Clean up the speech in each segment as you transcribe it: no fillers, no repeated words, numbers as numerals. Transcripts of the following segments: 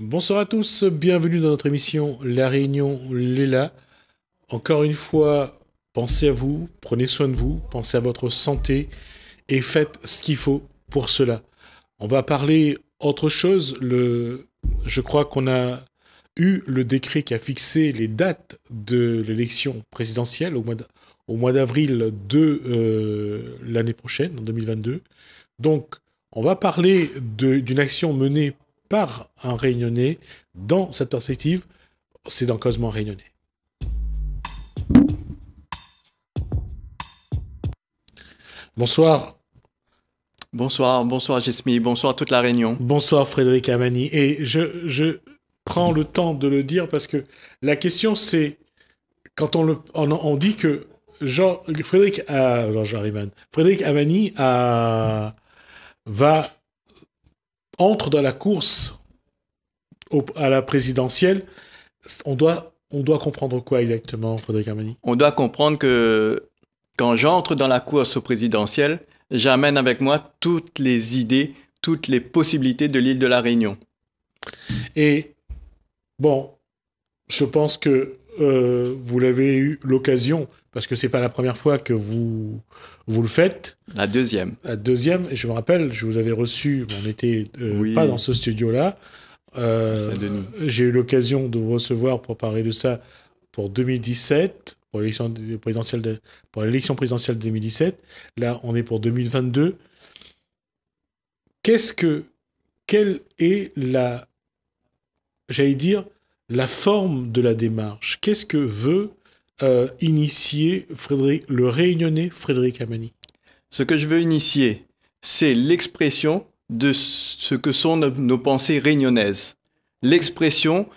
Bonsoir à tous, bienvenue dans notre émission La Réunion Léla. Encore une fois, pensez à vous, prenez soin de vous, pensez à votre santé et faites ce qu'il faut pour cela. On va parler autre chose. Je crois qu'on a eu le décret qui a fixé les dates de l'élection présidentielle au mois d'avril de l'année prochaine, en 2022. Donc, on va parler d'une action menée par un Réunionnais dans cette perspective. C'est dans Causement Réunionnais. Bonsoir. Bonsoir Jesmy, bonsoir toute la Réunion. Bonsoir Frédéric Amani. Et je prends le temps de le dire parce que la question c'est, quand on dit que Frédéric Amani entre dans la course à la présidentielle, on doit comprendre quoi exactement, Frédéric Amani? On doit comprendre que quand j'entre dans la course au présidentiel, j'amène avec moi toutes les idées, toutes les possibilités de l'île de la Réunion. Et bon, je pense que vous l'avez eu l'occasion, parce que c'est pas la première fois que vous le faites. La deuxième. La deuxième, et je me rappelle, je vous avais reçu, on n'était pas dans ce studio-là. J'ai eu l'occasion de vous recevoir pour parler de ça pour 2017, pour l'élection présidentielle de 2017. Là, on est pour 2022. Quelle est la forme de la démarche? Qu'est-ce que veut initier le Réunionnais Frédéric Amani? Ce que je veux initier, c'est l'expression de ce que sont nos pensées réunionnaises. L'expression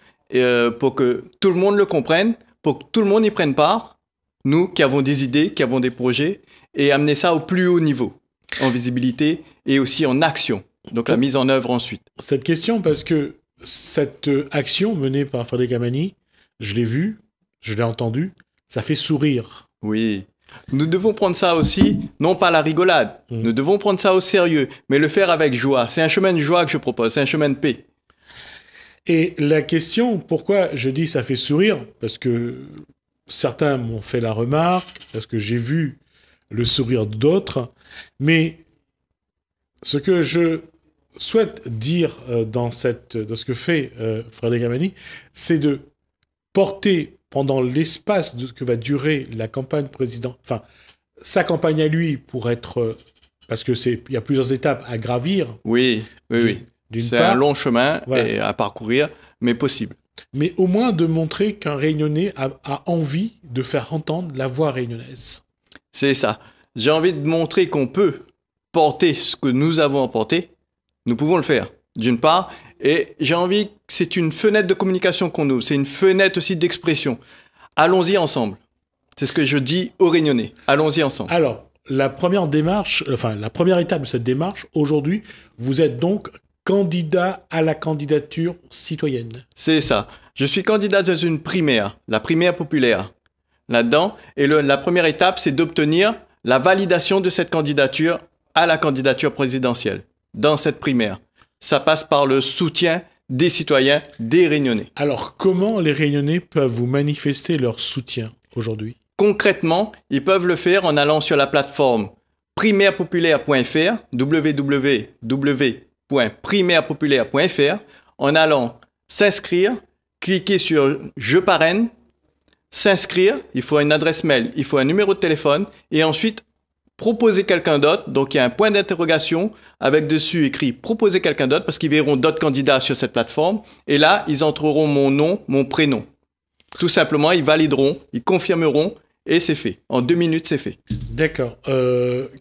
pour que tout le monde le comprenne, pour que tout le monde y prenne part, nous qui avons des idées, qui avons des projets, et amener ça au plus haut niveau, en visibilité et aussi en action. Donc la mise en œuvre ensuite. Cette question, parce que cette action menée par Frédéric Amani, je l'ai vue, je l'ai entendue, ça fait sourire. Oui. Nous devons prendre ça aussi, non pas la rigolade, nous devons prendre ça au sérieux, mais le faire avec joie. C'est un chemin de joie que je propose, c'est un chemin de paix. Et la question, pourquoi je dis ça fait sourire? Parce que certains m'ont fait la remarque, parce que j'ai vu le sourire d'autres, mais ce que je souhaite dire dans ce que fait Frédéric Amani, c'est de porter pendant l'espace que va durer la campagne présidentielle, enfin, sa campagne à lui pour être, parce que il y a plusieurs étapes à gravir. Oui. C'est un long chemin à parcourir, mais possible. Mais au moins de montrer qu'un Réunionnais a envie de faire entendre la voix réunionnaise. C'est ça. J'ai envie de montrer qu'on peut porter ce que nous avons apporté. Nous pouvons le faire, d'une part. Et j'ai envie que c'est une fenêtre de communication qu'on ouvre. C'est une fenêtre aussi d'expression. Allons-y ensemble. C'est ce que je dis aux Réunionnais. Allons-y ensemble. Alors, la première étape de cette démarche, aujourd'hui, vous êtes donc candidat à la candidature citoyenne. C'est ça. Je suis candidat dans une primaire, la primaire populaire, là-dedans. Et la première étape, c'est d'obtenir la validation de cette candidature à la candidature présidentielle, dans cette primaire. Ça passe par le soutien des citoyens, des Réunionnais. Alors, comment les Réunionnais peuvent vous manifester leur soutien aujourd'hui? Concrètement, ils peuvent le faire en allant sur la plateforme primairepopulaire.fr, www.primairepopulaire.fr, en allant s'inscrire, cliquer sur « Je parraine », s'inscrire, il faut une adresse mail, il faut un numéro de téléphone, et ensuite proposer quelqu'un d'autre. Donc il y a un point d'interrogation avec dessus écrit « Proposer quelqu'un d'autre » parce qu'ils verront d'autres candidats sur cette plateforme, et là, ils entreront mon nom, mon prénom. Tout simplement, ils valideront, ils confirmeront, et c'est fait. En 2 minutes, c'est fait. D'accord.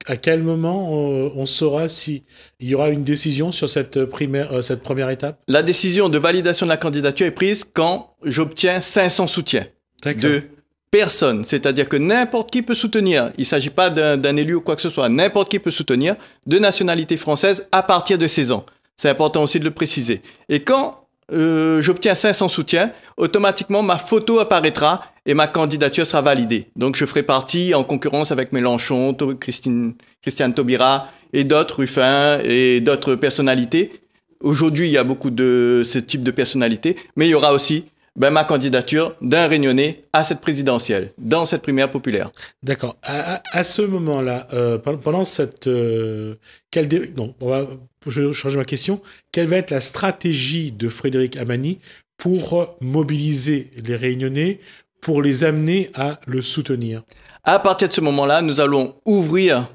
À quel moment on saura s'il y aura une décision sur cette première étape? La décision de validation de la candidature est prise quand j'obtiens 500 soutiens de personnes. C'est-à-dire que n'importe qui peut soutenir. Il ne s'agit pas d'un élu ou quoi que ce soit. N'importe qui peut soutenir de nationalité française à partir de 16 ans. C'est important aussi de le préciser. Et quand j'obtiens 500 soutiens, automatiquement ma photo apparaîtra et ma candidature sera validée. Donc je ferai partie en concurrence avec Mélenchon, Christiane Taubira et d'autres, Ruffin et d'autres personnalités Aujourd'hui, il y a beaucoup de ce type de personnalité, mais il y aura aussi ma candidature d'un Réunionnais à cette présidentielle, dans cette primaire populaire. D'accord. À ce moment-là, pendant cette... non, je vais changer ma question. Quelle va être la stratégie de Frédéric Amani pour mobiliser les Réunionnais, pour les amener à le soutenir? À partir de ce moment-là, nous allons ouvrir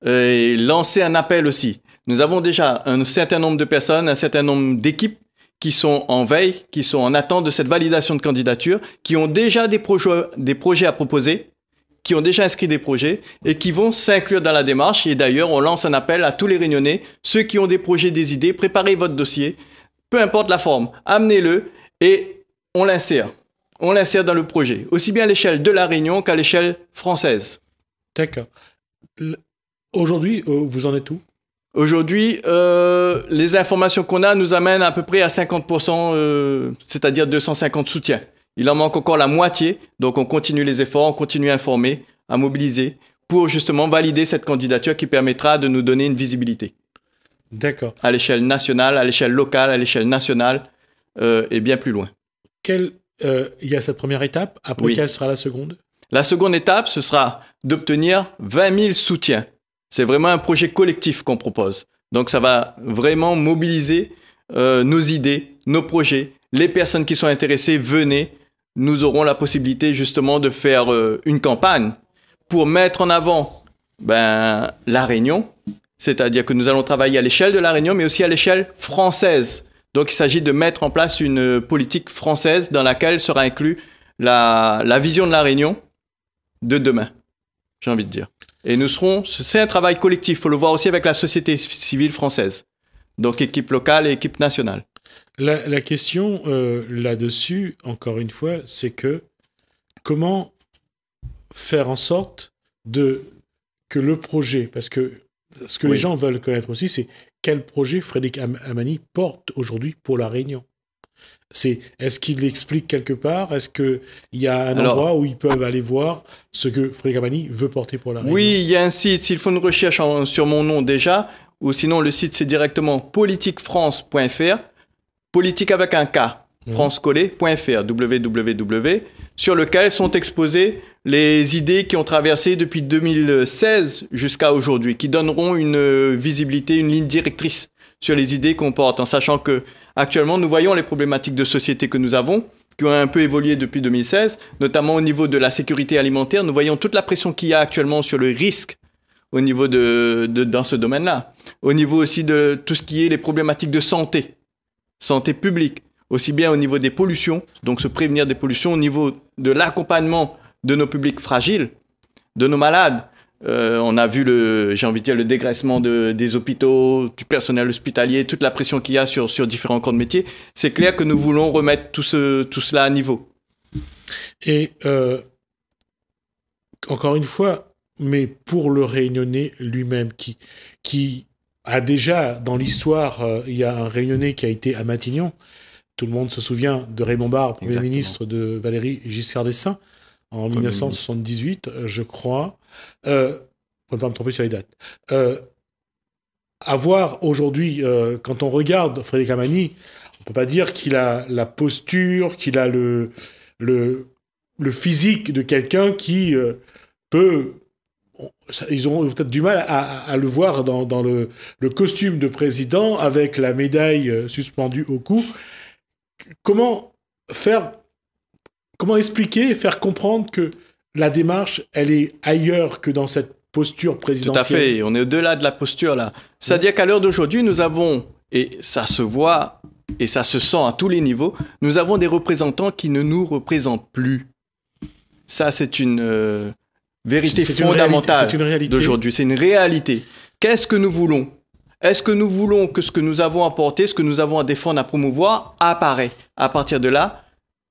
et lancer un appel aussi. Nous avons déjà un certain nombre de personnes, un certain nombre d'équipes qui sont en veille, qui sont en attente de cette validation de candidature, qui ont déjà des projets à proposer, qui ont déjà inscrit des projets et qui vont s'inclure dans la démarche. Et d'ailleurs, on lance un appel à tous les Réunionnais, ceux qui ont des projets, des idées, préparez votre dossier, peu importe la forme, amenez-le et on l'insère. On l'insère dans le projet, aussi bien à l'échelle de la Réunion qu'à l'échelle française. D'accord. Aujourd'hui, vous en êtes où? Aujourd'hui, les informations qu'on a nous amènent à peu près à 50%, c'est-à-dire 250 soutiens. Il en manque encore la moitié, donc on continue les efforts, on continue à informer, à mobiliser pour justement valider cette candidature qui permettra de nous donner une visibilité. D'accord. À l'échelle nationale, à l'échelle locale, à l'échelle nationale et bien plus loin. Il y a cette première étape, après Oui. Quelle sera la seconde? La seconde étape, ce sera d'obtenir 20 000 soutiens. C'est vraiment un projet collectif qu'on propose. Donc ça va vraiment mobiliser nos idées, nos projets. Les personnes qui sont intéressées, venez. Nous aurons la possibilité justement de faire une campagne pour mettre en avant la Réunion. C'est-à-dire que nous allons travailler à l'échelle de la Réunion, mais aussi à l'échelle française. Donc il s'agit de mettre en place une politique française dans laquelle sera inclus la vision de la Réunion de demain, j'ai envie de dire. Et c'est un travail collectif, il faut le voir aussi avec la société civile française. Donc équipe locale et équipe nationale. La question là-dessus, encore une fois, c'est que comment faire en sorte que le projet, parce que ce que les gens veulent connaître aussi, c'est quel projet Frédéric Amani porte aujourd'hui pour la Réunion. Est-ce qu'il l'explique quelque part? Est-ce qu'il y a un endroit où ils peuvent aller voir ce que Frédéric Amani veut porter pour la Réunion? Oui, il y a un site, s'il faut une recherche sur mon nom déjà, ou sinon le site c'est directement politiquefrance.fr, politique avec un K, francecollé.fr, www, sur lequel sont exposées les idées qui ont traversé depuis 2016 jusqu'à aujourd'hui, qui donneront une visibilité, une ligne directrice sur les idées qu'on porte, en sachant que actuellement nous voyons les problématiques de société que nous avons, qui ont un peu évolué depuis 2016, notamment au niveau de la sécurité alimentaire. Nous voyons toute la pression qu'il y a actuellement sur le risque au niveau dans ce domaine-là. Au niveau aussi de tout ce qui est les problématiques de santé publique, aussi bien au niveau des pollutions, donc se prévenir des pollutions, au niveau de l'accompagnement de nos publics fragiles, de nos malades. On a vu le dégraissement des hôpitaux, du personnel hospitalier, toute la pression qu'il y a sur différents corps de métier. C'est clair que nous voulons remettre tout cela à niveau. Et encore une fois, mais pour le Réunionnais lui-même, qui a déjà, dans l'histoire, il y a un Réunionnais qui a été à Matignon. Tout le monde se souvient de Raymond Barre, Premier ministre de Valéry Giscard d'Estaing, en 1978, je crois. Pour ne pas me tromper sur les dates. À voir aujourd'hui, quand on regarde Frédéric Amani, on ne peut pas dire qu'il a la posture, qu'il a le physique de quelqu'un qui peut... Ils ont peut-être du mal à le voir dans le costume de président avec la médaille suspendue au cou. Comment expliquer, faire comprendre que la démarche, elle est ailleurs que dans cette posture présidentielle? Tout à fait, on est au-delà de la posture là. C'est-à-dire qu'à l'heure d'aujourd'hui, nous avons, et ça se voit et ça se sent à tous les niveaux, nous avons des représentants qui ne nous représentent plus. Ça, c'est une vérité fondamentale d'aujourd'hui. C'est une réalité. Qu'est-ce que nous voulons? Est-ce que nous voulons que ce que nous avons apporté, ce que nous avons à défendre, à promouvoir, apparaît? À partir de là,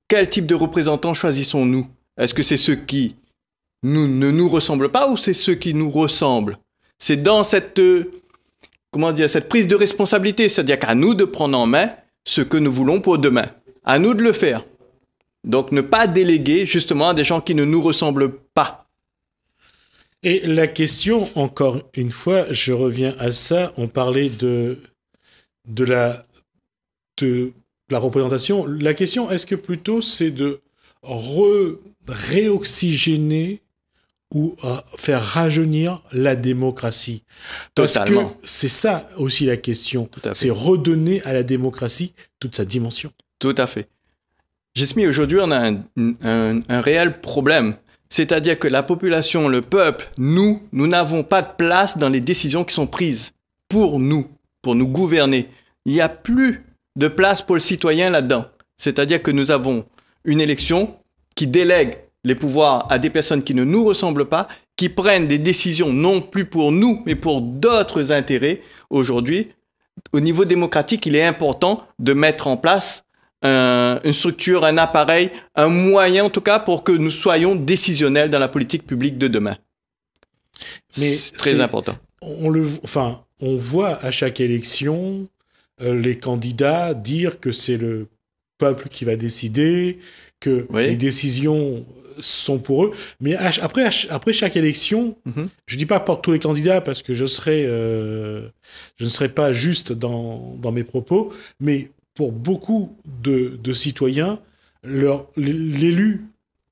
quel type de représentants choisissons-nous? Est-ce que c'est ceux qui ne nous ressemblent pas ou c'est ceux qui nous ressemblent? C'est dans cette prise de responsabilité, c'est-à-dire qu'à nous de prendre en main ce que nous voulons pour demain. À nous de le faire. Donc ne pas déléguer justement à des gens qui ne nous ressemblent pas. Et la question, encore une fois, je reviens à ça, on parlait de la représentation. La question, est-ce que plutôt c'est de réoxygéner ou faire rajeunir la démocratie? Parce Totalement. que c'est ça aussi la question. C'est redonner à la démocratie toute sa dimension. Tout à fait. Jesmi, aujourd'hui, on a un réel problème. C'est-à-dire que la population, le peuple, nous n'avons pas de place dans les décisions qui sont prises pour nous gouverner. Il n'y a plus de place pour le citoyen là-dedans. C'est-à-dire que nous avons une élection qui délègue les pouvoirs à des personnes qui ne nous ressemblent pas, qui prennent des décisions non plus pour nous, mais pour d'autres intérêts. Aujourd'hui, au niveau démocratique, il est important de mettre en place une structure, un appareil, un moyen en tout cas pour que nous soyons décisionnels dans la politique publique de demain. Mais c'est très important. On voit à chaque élection les candidats dire que c'est le peuple qui va décider, que les décisions sont pour eux. Mais après chaque élection, je dis pas pour tous les candidats parce que je ne serai pas juste dans mes propos, mais pour beaucoup de citoyens, l'élu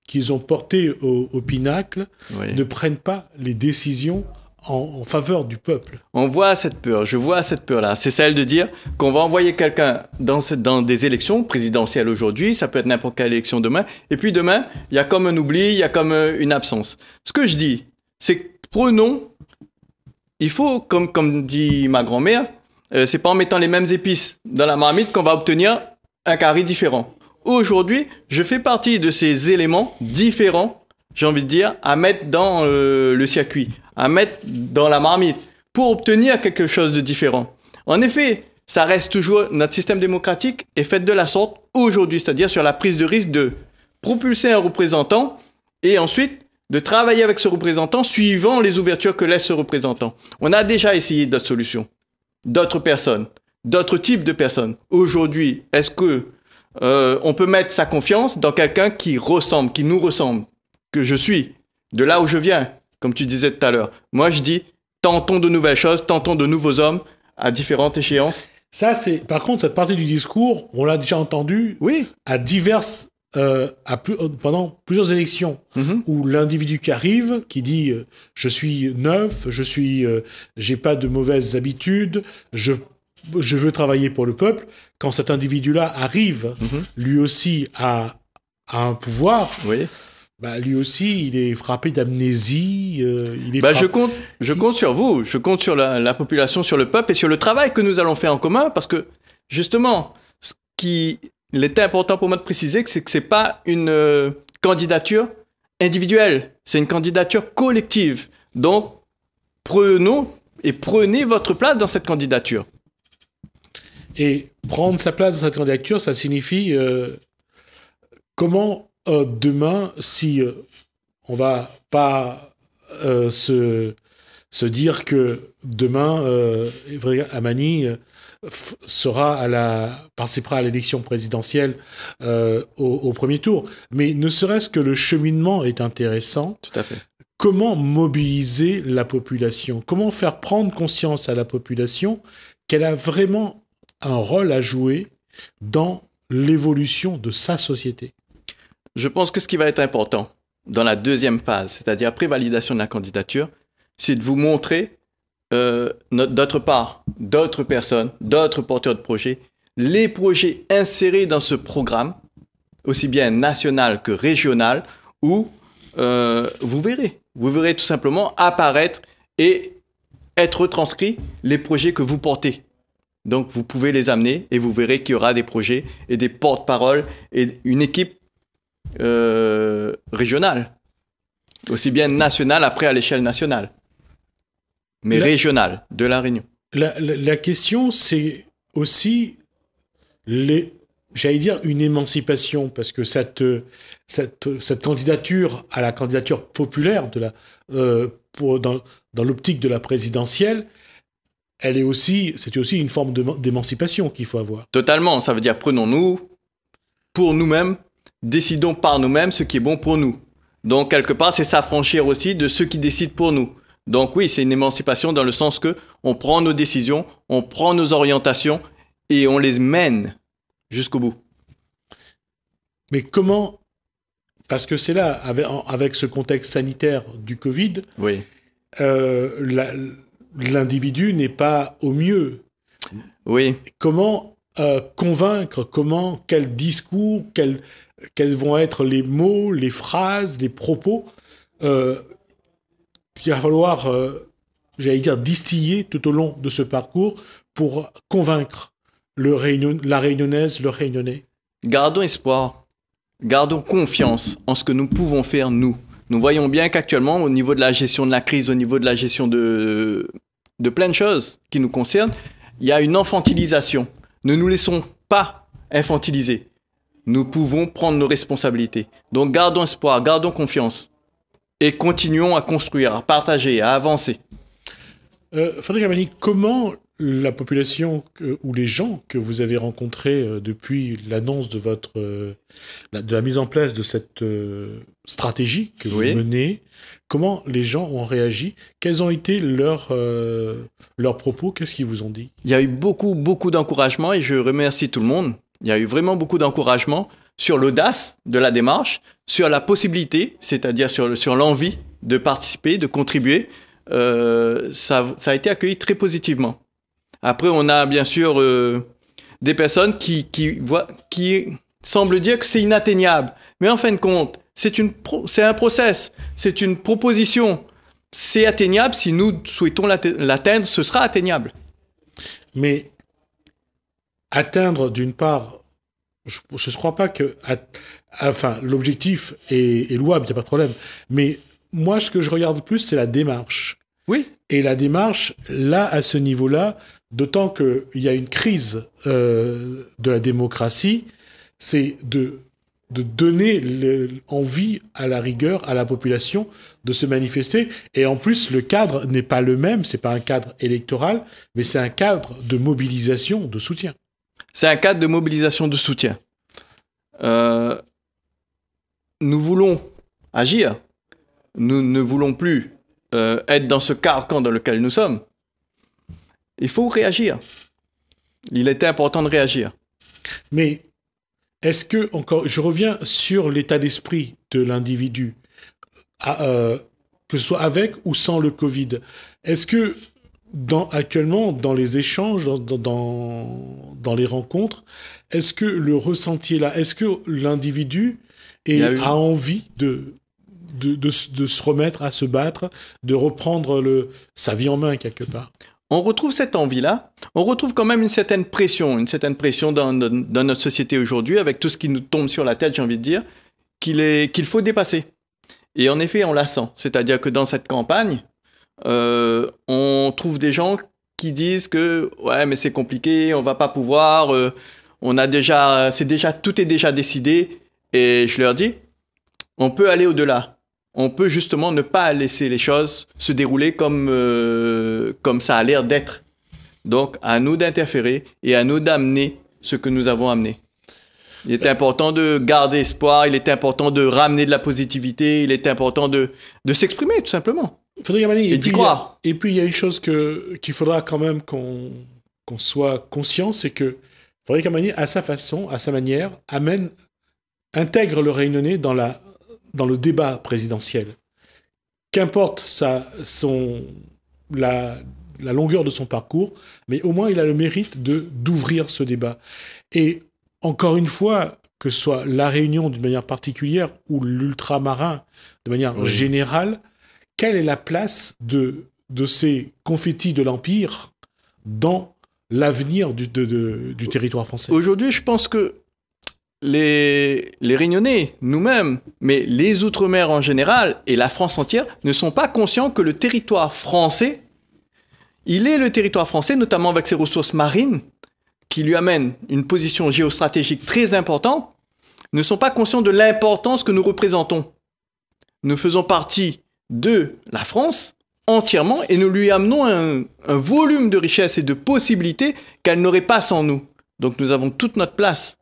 qu'ils ont porté au pinacle ne prennent pas les décisions en faveur du peuple. On voit cette peur, je vois cette peur-là. C'est celle de dire qu'on va envoyer quelqu'un dans des élections présidentielles aujourd'hui, ça peut être n'importe quelle élection demain, et puis demain, il y a comme un oubli, il y a comme une absence. Ce que je dis, c'est que prenons, il faut, comme dit ma grand-mère, c'est pas en mettant les mêmes épices dans la marmite qu'on va obtenir un carré différent. Aujourd'hui, je fais partie de ces éléments différents, j'ai envie de dire, à mettre dans le circuit, à mettre dans la marmite pour obtenir quelque chose de différent. En effet, ça reste toujours, notre système démocratique est fait de la sorte aujourd'hui, c'est-à-dire sur la prise de risque de propulser un représentant et ensuite de travailler avec ce représentant suivant les ouvertures que laisse ce représentant. On a déjà essayé d'autres solutions, d'autres personnes, d'autres types de personnes. Aujourd'hui, est-ce que on peut mettre sa confiance dans quelqu'un qui ressemble, qui nous ressemble, que je suis, de là où je viens, comme tu disais tout à l'heure. Moi, je dis, tentons de nouvelles choses, tentons de nouveaux hommes à différentes échéances. Ça, par contre, cette partie du discours, on l'a déjà entendu à diverses, pendant plusieurs élections, où l'individu qui arrive, qui dit je suis neuf, j'ai pas de mauvaises habitudes, je veux travailler pour le peuple. Quand cet individu-là arrive, lui aussi à un pouvoir. Lui aussi, il est frappé d'amnésie. Je compte sur vous, je compte sur la population, sur le peuple et sur le travail que nous allons faire en commun parce que, justement, ce qui est important pour moi de préciser, c'est que ce n'est pas une candidature individuelle, c'est une candidature collective. Donc, prenez votre place dans cette candidature. Et prendre sa place dans cette candidature, ça signifie comment... demain, si on va pas se dire que demain, Amani participera à l'élection présidentielle au premier tour. Mais ne serait-ce que le cheminement est intéressant. Tout à fait. Comment mobiliser la population? Comment faire prendre conscience à la population qu'elle a vraiment un rôle à jouer dans l'évolution de sa société? Je pense que ce qui va être important dans la deuxième phase, c'est-à-dire après validation de la candidature, c'est de vous montrer, d'autre part, d'autres personnes, d'autres porteurs de projets, les projets insérés dans ce programme, aussi bien national que régional, où vous verrez tout simplement apparaître et être retranscrits les projets que vous portez. Donc, vous pouvez les amener et vous verrez qu'il y aura des projets et des porte-paroles et une équipe régionale, aussi bien nationale après à l'échelle nationale, mais régionale de la Réunion. La question, c'est aussi j'allais dire une émancipation, parce que cette candidature à la candidature populaire dans l'optique de la présidentielle, c'est aussi une forme d'émancipation qu'il faut avoir. Totalement, ça veut dire prenons-nous pour nous-mêmes, décidons par nous-mêmes ce qui est bon pour nous. Donc, quelque part, c'est s'affranchir aussi de ceux qui décident pour nous. Donc oui, c'est une émancipation dans le sens que on prend nos décisions, on prend nos orientations et on les mène jusqu'au bout. Mais comment, parce que c'est là, avec ce contexte sanitaire du Covid, Oui. L'individu n'est pas au mieux. Oui. Comment convaincre, quel discours, quels vont être les mots, les phrases, les propos qu'il va falloir, j'allais dire, distiller tout au long de ce parcours pour convaincre la Réunionnaise, le Réunionnais. Gardons espoir, gardons confiance en ce que nous pouvons faire, nous. Nous voyons bien qu'actuellement, au niveau de la gestion de la crise, au niveau de la gestion de plein de choses qui nous concernent, il y a une infantilisation. Ne nous laissons pas infantiliser. Nous pouvons prendre nos responsabilités. Donc gardons espoir, gardons confiance et continuons à construire, à partager, à avancer. Frédéric Amani, comment la population ou les gens que vous avez rencontrés depuis l'annonce de de la mise en place de cette stratégie que vous menez, comment les gens ont réagi? Quels ont été leurs propos? Qu'est-ce qu'ils vous ont dit? Il y a eu beaucoup d'encouragement et je remercie tout le monde. Il y a eu vraiment beaucoup d'encouragement sur l'audace de la démarche, sur la possibilité, c'est-à-dire sur l'envie de participer, de contribuer. Ça a été accueilli très positivement. Après, on a bien sûr des personnes qui semblent dire que c'est inatteignable. Mais en fin de compte, c'est un process, c'est une proposition. C'est atteignable. Si nous souhaitons l'atteindre, ce sera atteignable. Mais atteindre, d'une part, je ne crois pas que... Enfin, l'objectif est louable, il n'y a pas de problème. Mais moi, ce que je regarde plus, c'est la démarche. Oui. Et la démarche, là, à ce niveau-là, d'autant qu'il y a une crise de la démocratie, c'est de donner envie à la rigueur, à la population de se manifester. Et en plus, le cadre n'est pas le même, c'est pas un cadre électoral, mais c'est un cadre de mobilisation, de soutien. C'est un cadre de mobilisation de soutien. Nous voulons agir. Nous ne voulons plus être dans ce carcan dans lequel nous sommes. Il faut réagir. Il est important de réagir. Mais est-ce que, encore, je reviens sur l'état d'esprit de l'individu, que ce soit avec ou sans le Covid. Est-ce que, actuellement, dans les échanges, dans les rencontres, est-ce que le ressenti est là? Est-ce que l'individu a envie de se remettre à se battre, de reprendre sa vie en main quelque part? On retrouve cette envie-là. On retrouve quand même une certaine pression dans notre société aujourd'hui, avec tout ce qui nous tombe sur la tête, j'ai envie de dire, qu'il faut dépasser. Et en effet, on la sent. C'est-à-dire que dans cette campagne, on trouve des gens qui disent que ouais, mais c'est compliqué, on va pas pouvoir, tout est déjà décidé. Et je leur dis, on peut aller au-delà. On peut justement ne pas laisser les choses se dérouler comme ça a l'air d'être. Donc, à nous d'interférer et à nous d'amener ce que nous avons amené. Il est important de garder espoir, il est important de ramener de la positivité, il est important de s'exprimer, tout simplement. Frédéric Amani, et d'y croire. Et puis, il y a une chose qu'il faudra quand même qu'on soit conscient, c'est que Frédéric Amani, à sa façon, à sa manière, intègre le Réunionnais dans le débat présidentiel. Qu'importe la longueur de son parcours, mais au moins il a le mérite d'ouvrir ce débat. Et encore une fois, que ce soit la Réunion d'une manière particulière ou l'ultramarin de manière générale, quelle est la place de ces confettis de l'Empire dans l'avenir du territoire français? Aujourd'hui, je pense que les Réunionnais, nous-mêmes, mais les Outre-mer en général et la France entière ne sont pas conscients que le territoire français, notamment avec ses ressources marines, qui lui amènent une position géostratégique très importante, ne sont pas conscients de l'importance que nous représentons. Nous faisons partie de la France entièrement et nous lui amenons un volume de richesses et de possibilités qu'elle n'aurait pas sans nous. Donc nous avons toute notre place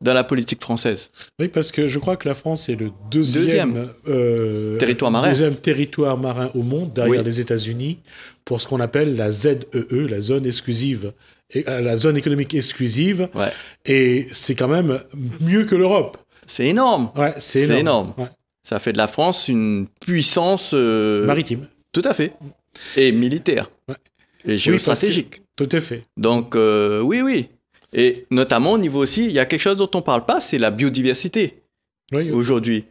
dans la politique française. Oui, parce que je crois que la France est le deuxième territoire marin au monde, derrière les États-Unis, pour ce qu'on appelle la ZEE, la zone exclusive à la zone économique exclusive. Ouais. Et c'est quand même mieux que l'Europe. C'est énorme. Ouais, c'est énorme. énorme. Ouais. Ça fait de la France une puissance Maritime. Tout à fait. Et militaire. Ouais. Et géostratégique. Tout à fait. Donc, oui, oui. Et notamment, au niveau aussi, il y a quelque chose dont on ne parle pas, c'est la biodiversité. Oui, oui. Aujourd'hui.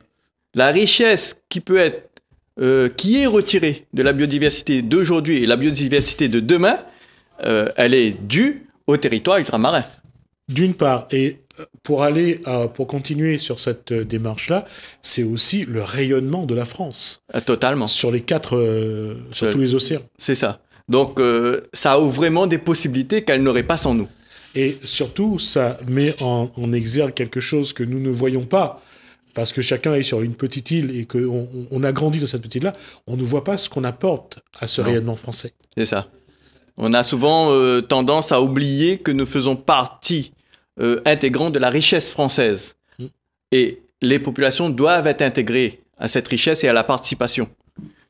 La richesse qui peut être, qui est retirée de la biodiversité d'aujourd'hui et la biodiversité de demain, elle est due au territoire ultramarin. D'une part, et pour continuer sur cette démarche-là, c'est aussi le rayonnement de la France. Totalement. Sur sur tous les océans. C'est ça. Donc, ça ouvre vraiment des possibilités qu'elle n'aurait pas sans nous. Et surtout, ça met en exergue quelque chose que nous ne voyons pas, parce que chacun est sur une petite île et qu'on a grandi dans cette petite île-là, on ne voit pas ce qu'on apporte à ce rayonnement français. C'est ça. On a souvent tendance à oublier que nous faisons partie intégrante de la richesse française. Et les populations doivent être intégrées à cette richesse et à la participation.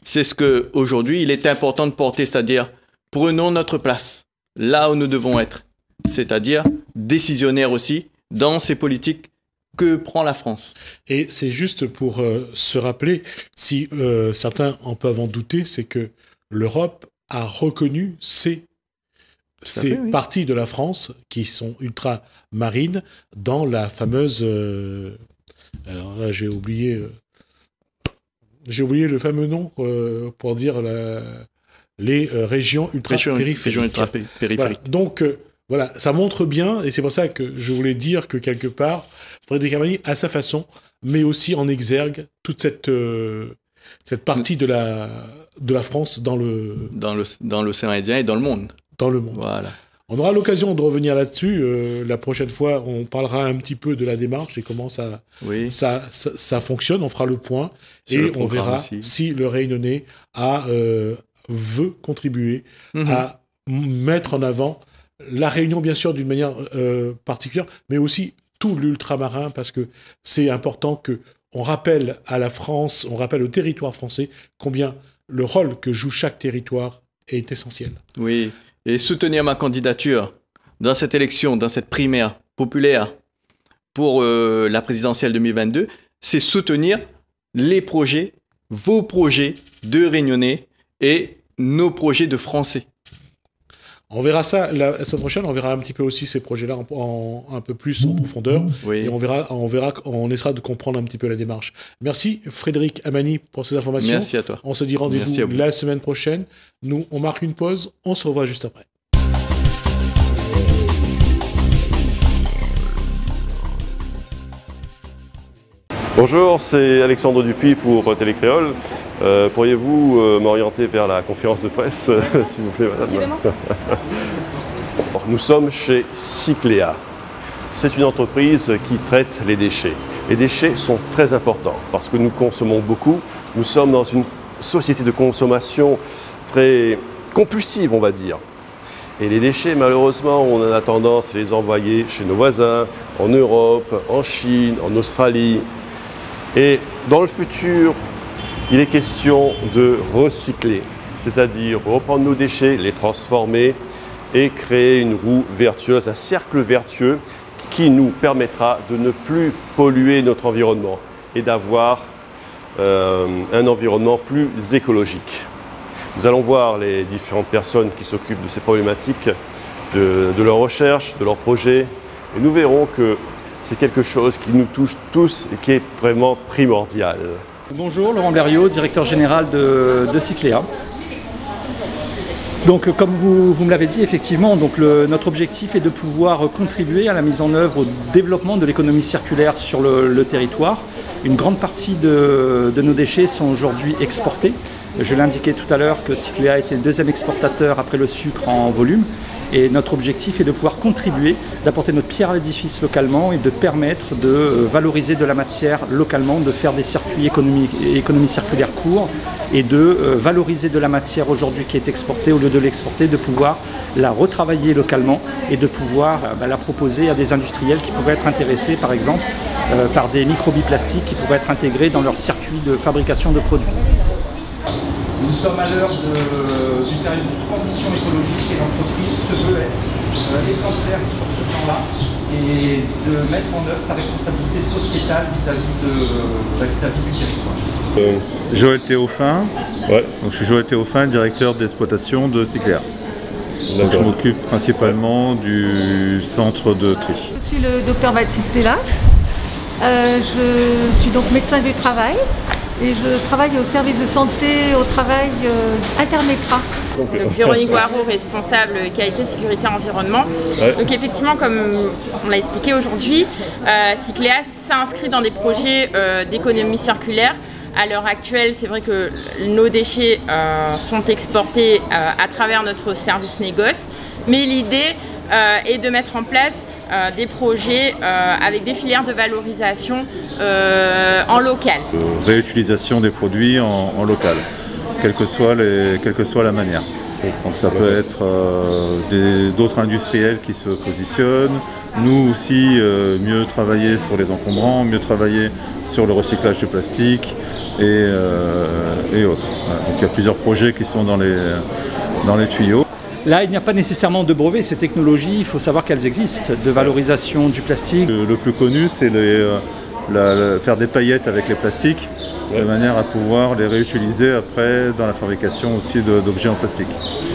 C'est ce qu'aujourd'hui, il est important de porter, c'est-à-dire prenons notre place là où nous devons être, c'est-à-dire décisionnaires aussi dans ces politiques que prend la France. Et c'est juste pour se rappeler, si certains en peuvent en douter, c'est que l'Europe a reconnu ces parties de la France qui sont ultramarines dans la fameuse... alors là, j'ai oublié le fameux nom pour dire les régions ultra-périphériques. Régions ultra-périphériques. Voilà. Donc, voilà, ça montre bien, et c'est pour ça que je voulais dire que quelque part, Frédéric Armani, à sa façon, met aussi en exergue toute cette partie de la France dans l'océan Indien et dans le monde. Dans le monde. Voilà. On aura l'occasion de revenir là-dessus. La prochaine fois, on parlera un petit peu de la démarche et comment ça fonctionne. On fera le point et on verra si le Réunionnais veut contribuer à mettre en avant la Réunion, bien sûr, d'une manière particulière, mais aussi tout l'ultramarin, parce que c'est important que on rappelle à la France, on rappelle au territoire français combien le rôle que joue chaque territoire est essentiel. Oui, et soutenir ma candidature dans cette élection, dans cette primaire populaire pour la présidentielle 2022, c'est soutenir les projets, vos projets de Réunionnais et nos projets de Français. On verra ça la semaine prochaine, on verra un petit peu aussi ces projets-là un peu plus en profondeur. Oui. Et on essaiera de comprendre un petit peu la démarche. Merci Frédéric Amani pour ces informations. Merci à toi. On se dit rendez-vous la semaine prochaine. Nous, on marque une pause, on se revoit juste après. Bonjour, c'est Alexandre Dupuis pour Télécréole. Pourriez-vous m'orienter vers la conférence de presse, s'il vous plaît, madame? Nous sommes chez Cycléa. C'est une entreprise qui traite les déchets. Les déchets sont très importants parce que nous consommons beaucoup. Nous sommes dans une société de consommation très compulsive, on va dire. Et les déchets, malheureusement, on a tendance à les envoyer chez nos voisins, en Europe, en Chine, en Australie. Et dans le futur, il est question de recycler, c'est-à-dire reprendre nos déchets, les transformer et créer une roue vertueuse, un cercle vertueux qui nous permettra de ne plus polluer notre environnement et d'avoir un environnement plus écologique. Nous allons voir les différentes personnes qui s'occupent de ces problématiques, de leurs recherches, de leurs projets, et nous verrons que c'est quelque chose qui nous touche tous et qui est vraiment primordial. Bonjour, Laurent Berriot, directeur général de Cycléa. Donc, comme vous me l'avez dit, effectivement, donc notre objectif est de pouvoir contribuer à la mise en œuvre, au développement de l'économie circulaire sur le territoire. Une grande partie de nos déchets sont aujourd'hui exportés. Je l'ai indiqué tout à l'heure que Cycléa était le deuxième exportateur après le sucre en volume. Et notre objectif est de pouvoir contribuer, d'apporter notre pierre à l'édifice localement et de permettre de valoriser de la matière localement, de faire des circuits économie circulaire courts et de valoriser de la matière aujourd'hui qui est exportée, au lieu de l'exporter, de pouvoir la retravailler localement et de pouvoir la proposer à des industriels qui pourraient être intéressés par exemple par des microbilles-plastiques qui pourraient être intégrés dans leur circuit de fabrication de produits. Nous sommes à l'heure d'une période de transition écologique et l'entreprise se veut être exemplaire sur ce plan-là et de mettre en œuvre sa responsabilité sociétale vis-à-vis du territoire. Joël Théophin, donc je suis Joël Théophin, directeur d'exploitation de Cycléa. Donc je m'occupe principalement du centre de tri. Je suis le docteur Baptiste Lélage. Je suis donc médecin du travail et je travaille au service de santé au travail Intermétra. Donc Véronique Guarot, responsable qualité, sécurité, environnement. Ouais. Donc effectivement, comme on l'a expliqué aujourd'hui, Cycléa s'inscrit dans des projets d'économie circulaire. À l'heure actuelle, c'est vrai que nos déchets sont exportés à travers notre service négoce, mais l'idée est de mettre en place des projets avec des filières de valorisation en local. Réutilisation des produits en local, quelle que soit la manière. Donc ça peut être d'autres industriels qui se positionnent, nous aussi mieux travailler sur les encombrants, mieux travailler sur le recyclage du plastique et autres. Donc il y a plusieurs projets qui sont dans les tuyaux. Là, il n'y a pas nécessairement de brevets, ces technologies, il faut savoir qu'elles existent, de valorisation du plastique. Le plus connu, c'est faire des paillettes avec les plastiques, de manière à pouvoir les réutiliser après dans la fabrication aussi d'objets en plastique.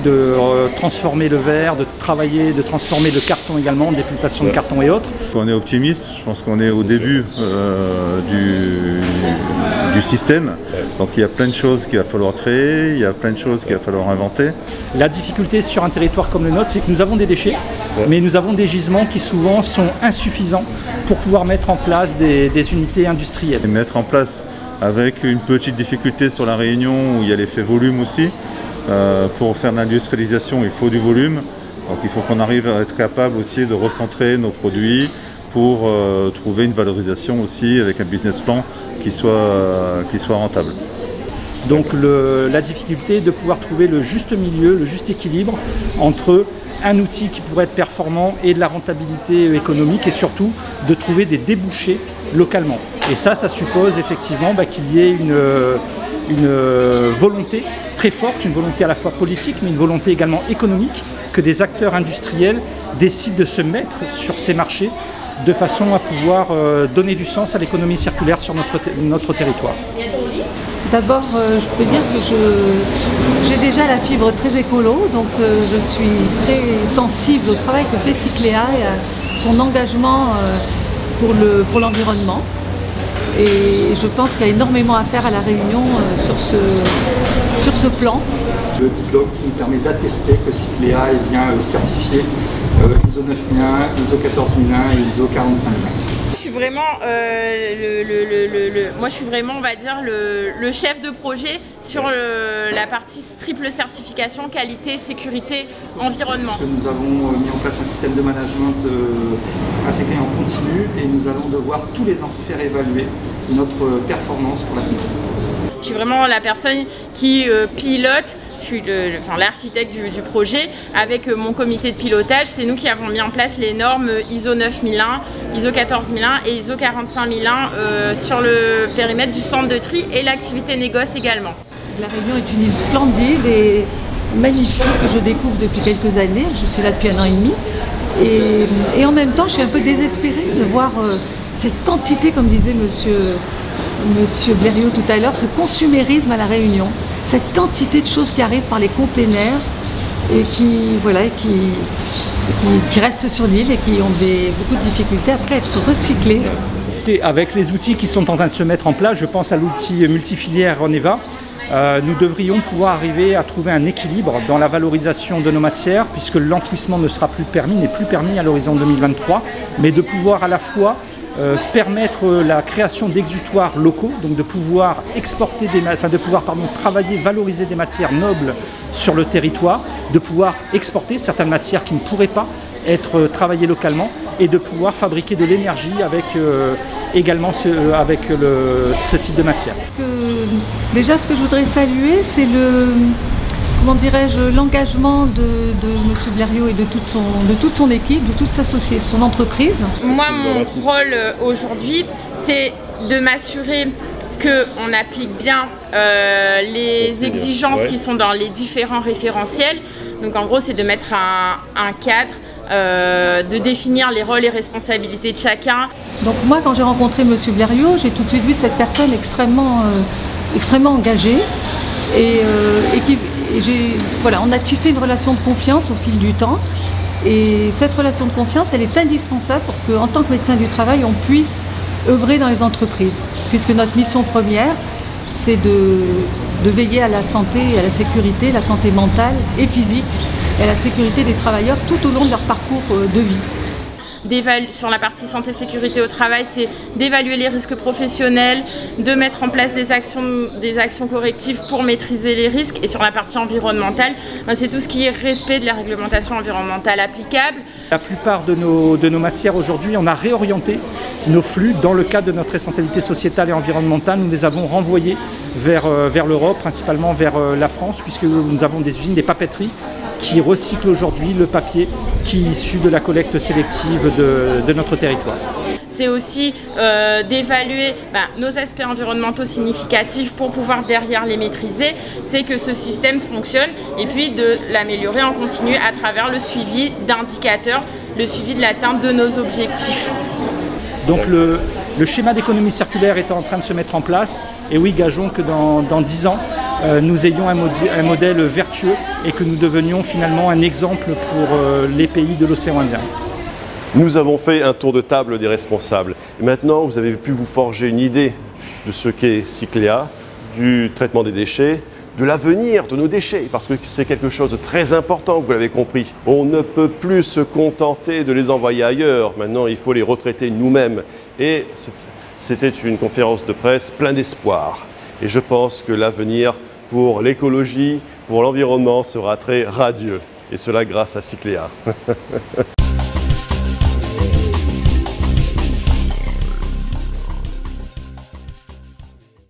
De transformer le verre, de travailler, de transformer le carton également, dépulpation de carton et autres. On est optimiste, je pense qu'on est au début du système, donc il y a plein de choses qu'il va falloir créer, il y a plein de choses qu'il va falloir inventer. La difficulté sur un territoire comme le nôtre, c'est que nous avons des déchets, mais nous avons des gisements qui souvent sont insuffisants pour pouvoir mettre en place des unités industrielles. Et mettre en place avec une petite difficulté sur la Réunion où il y a l'effet volume aussi. Pour faire de l'industrialisation, il faut du volume. Donc il faut qu'on arrive à être capable aussi de recentrer nos produits pour trouver une valorisation aussi avec un business plan qui soit rentable. Donc la difficulté est de pouvoir trouver le juste milieu, le juste équilibre entre un outil qui pourrait être performant et de la rentabilité économique et surtout de trouver des débouchés localement. Et ça suppose effectivement qu'il y ait une volonté très forte, une volonté à la fois politique mais une volonté également économique, que des acteurs industriels décident de se mettre sur ces marchés de façon à pouvoir donner du sens à l'économie circulaire sur notre territoire. D'abord, je peux dire que j'ai déjà la fibre très écolo, donc je suis très sensible au travail que fait Cycléa et à son engagement pour l'environnement. Et je pense qu'il y a énormément à faire à La Réunion sur ce plan. Le diplôme qui nous permet d'attester que Cycléa est bien certifié ISO 9001, ISO 14001 et ISO 45001. Je suis vraiment, moi je suis vraiment, on va dire, le chef de projet sur la partie triple certification, qualité, sécurité, environnement. Nous avons mis en place un système de management intégré en continu et nous allons devoir tous les ans faire évaluer notre performance pour la fin. Je suis vraiment la personne qui pilote. Je suis l'architecte du projet avec mon comité de pilotage. C'est nous qui avons mis en place les normes ISO 9001, ISO 14001 et ISO 45001 sur le périmètre du centre de tri et l'activité négoce également. La Réunion est une île splendide et magnifique que je découvre depuis quelques années. Je suis là depuis 1 an et demi. Et en même temps, je suis un peu désespérée de voir cette quantité, comme disait Monsieur Blériot tout à l'heure, ce consumérisme à La Réunion. Cette quantité de choses qui arrivent par les containers et qui restent sur l'île et qui ont beaucoup de difficultés après à être recyclées. Avec les outils qui sont en train de se mettre en place, je pense à l'outil multifilière Reneva, nous devrions pouvoir arriver à trouver un équilibre dans la valorisation de nos matières puisque l'enfouissement n'est plus permis à l'horizon 2023, mais de pouvoir à la fois permettre la création d'exutoires locaux, donc de pouvoir exporter travailler, valoriser des matières nobles sur le territoire, de pouvoir exporter certaines matières qui ne pourraient pas être travaillées localement et de pouvoir fabriquer de l'énergie avec également ce type de matière. Déjà, ce que je voudrais saluer, c'est l'engagement de M. Blériot et de toute son équipe, de toute son entreprise. Moi, mon rôle aujourd'hui, c'est de m'assurer qu'on applique bien les exigences qui sont dans les différents référentiels. Donc en gros, c'est de mettre un cadre de définir les rôles et responsabilités de chacun. Donc moi, quand j'ai rencontré M. Blériot, j'ai tout de suite vu cette personne extrêmement engagée voilà, on a tissé une relation de confiance au fil du temps. Et cette relation de confiance, elle est indispensable pour qu'en tant que médecin du travail, on puisse œuvrer dans les entreprises. Puisque notre mission première, c'est de veiller à la santé et à la sécurité, la santé mentale et physique, et à la sécurité des travailleurs tout au long de leur parcours de vie. Sur la partie santé-sécurité au travail, c'est d'évaluer les risques professionnels, de mettre en place des actions correctives pour maîtriser les risques. Et sur la partie environnementale, c'est tout ce qui est respect de la réglementation environnementale applicable. La plupart de nos matières aujourd'hui, on a réorienté nos flux dans le cadre de notre responsabilité sociétale et environnementale. Nous les avons renvoyés vers l'Europe, principalement vers la France, puisque nous avons des usines, des papeteries qui recyclent aujourd'hui le papier qui est issu de la collecte sélective de notre territoire. C'est aussi d'évaluer nos aspects environnementaux significatifs pour pouvoir derrière les maîtriser, c'est que ce système fonctionne et puis de l'améliorer en continu à travers le suivi d'indicateurs, le suivi de l'atteinte de nos objectifs. Donc le schéma d'économie circulaire est en train de se mettre en place et oui, gageons que dans 10 ans, nous ayons un modèle vertueux et que nous devenions finalement un exemple pour les pays de l'océan Indien. Nous avons fait un tour de table des responsables. Et maintenant, vous avez pu vous forger une idée de ce qu'est Cycléa, du traitement des déchets, de l'avenir de nos déchets, parce que c'est quelque chose de très important, vous l'avez compris. On ne peut plus se contenter de les envoyer ailleurs. Maintenant, il faut les retraiter nous-mêmes. Et c'était une conférence de presse pleine d'espoir. Et je pense que l'avenir pour l'écologie, pour l'environnement sera très radieux. Et cela grâce à Cycléa.